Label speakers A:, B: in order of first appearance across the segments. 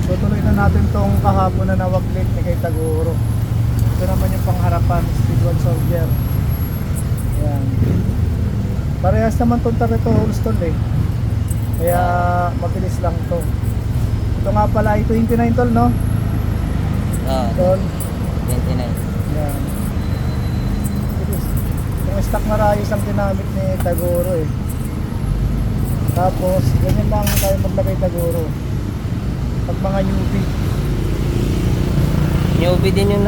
A: Tutuloy na natin tong kahapon na nawaglit ni kay Taguro. Ito naman yung pangharapan, Speed 1 Soldier. Ayan. Parehas naman itong Tareto Holston eh. Kaya mabilis lang to. Ito nga pala ay 29 tol, no? Tol.
B: 29.
A: Ayan. Yung stock na rayos ang ginamit ni Taguro eh. Tapos ganyan lang tayo maglagay Taguro pag mga newbie.
B: Newbie din yung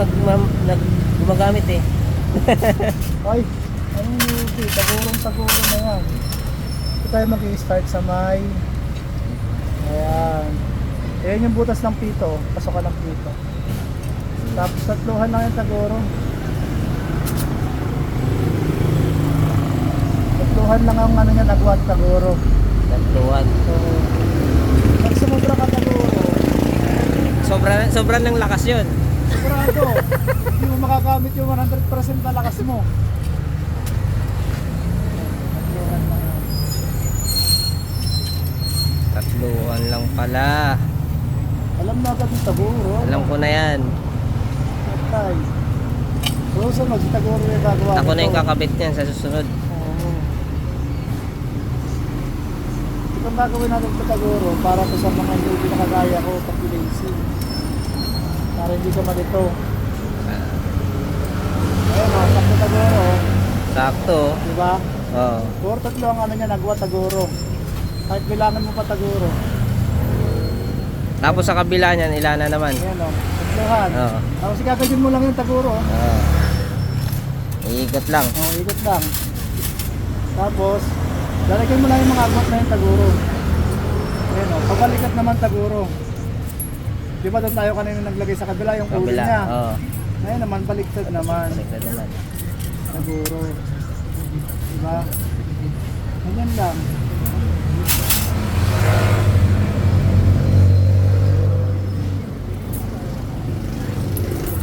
B: gumagamit eh.
A: Ay, anong newbie? Taguro na yan. Ito tayo mag-i-start sa may ayan. Ayan yung butas ng pito. Pasokan ng pito. Tapos tatluhan lang yung Taguro. Tatluhan lang ang ano niya, nagwat Taguro.
B: Tatluhan.
A: So, pag sumubra ka Taguro,
B: Sobra ng lakas yun.
A: sigurado, hindi mo makagamit yung 100% na lakas mo. Tatluhan lang yan.
B: Tatluhan lang pala.
A: Alam na agad yung Taguro.
B: Alam ko na yan.
A: Patay. So, sunod, si Taguro yung gagawa.
B: Ako na yung
A: nito.
B: kakabit niyan sa susunod.
A: Oo. Ito ang gagawin natin sa Taguro para to sa mga hindi na kagaya ko pag lazy. Para hindi ka malito. Ayun o, sakto Taguro.
B: Sakto.
A: Diba?
B: Oo.
A: Puro tatlo ang ano niya, nagwa Taguro. Kahit bilangan mo pa Taguro.
B: Tapos sa kabila niyan, ilan na naman.
A: Ayan o, tatlohan.
B: Oo.
A: Tapos ikagagin mo lang yung Taguro.
B: Oo. Iikot lang.
A: O, ikot lang. Tapos, lalagyan mo lang yung mga agwat na yung Taguro. Ayan o, pabalikat naman Taguro. Di ba doon tayo kanina naglagay sa kabila yung ulo
B: Kabila.
A: niya?
B: Oo.
A: Ngayon naman, baliktad naman.
B: Baliktad naman.
A: Taguro. Diba? Ganyan lang.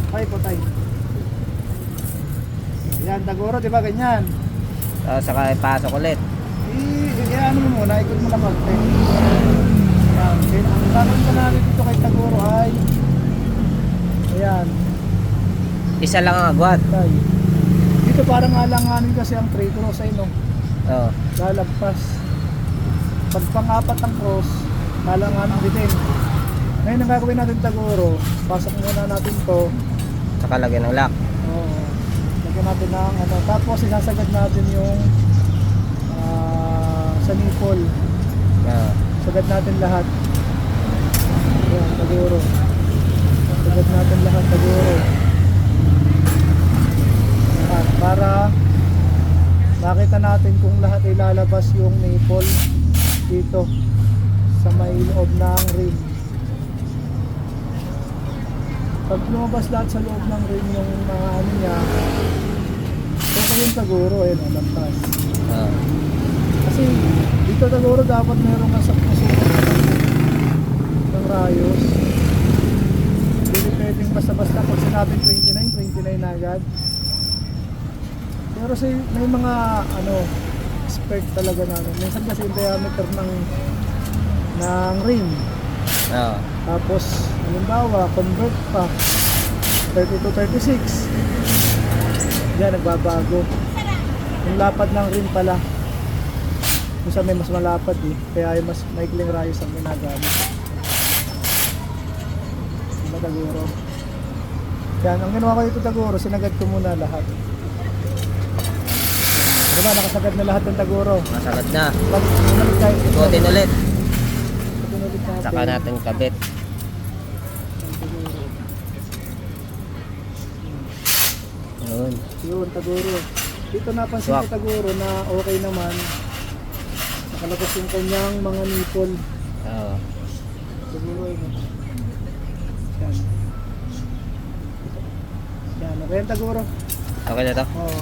A: Ay, patay. Yan, Taguro, diba ganyan?
B: Tapos saka ipasok ulit.
A: Ano mo muna, ikot mo na konti. Yan, ang tanong ko namin dito kay Taguro ay ayan,
B: Isa lang ang agwat.
A: tay. Dito parang alanganin kasi ang 3 cross ay no,
B: Oo.
A: lalagpas. Pag pang-apat ang cross, alanganin din. Ngayon ang gagawin natin Taguro, pasok muna natin to.
B: Saka lagyan ng lock.
A: Oo. Lagyan natin ng ano, tapos sinasagad natin yung sa nipple.
B: Oo.
A: Sagad natin lahat. Ayan, Taguro. Sagad natin lahat, Taguro. Ayan, para makita natin kung lahat ay lalabas yung nipple dito sa may loob ng rim. Pag lumabas lahat sa loob ng rim yung mga ano niya, okay yung Taguro, ayun, lampas.
B: Oo.
A: Kasi dito Taguro dapat meron kang sakto-sukat ng rayos. Hindi pwedeng basta-basta pag sinabing 29 na agad. Pero may mga ano, spec talaga na ano. Minsan kasi yung diameter ng rim.
B: Oo.
A: Tapos halimbawa convert pa 30 to 36. Yan nagbabago. Yung lapad ng rim pala. Kung sa may mas malapad eh, kaya ay mas maikling rayos ang ginagamit. Diba Taguro? Yan, ang ginawa ko dito Taguro, sinagad ko muna lahat. Diba, nakasagad na lahat ng Taguro.
B: Masagad na.
A: Pag umalit tayo dito,
B: Ikutin ulit.
A: ulit natin.
B: Saka natin kabit.
A: ang Taguro.
B: Yun.
A: Yun, Taguro. Dito napansin
B: Swak.
A: ko Taguro na okay naman. Nakalabas yung kanyang mga nipple.
B: Oo.
A: Siguro yun. Yan. Yan, okay yung Taguro.
B: Okay na to?
A: Oo.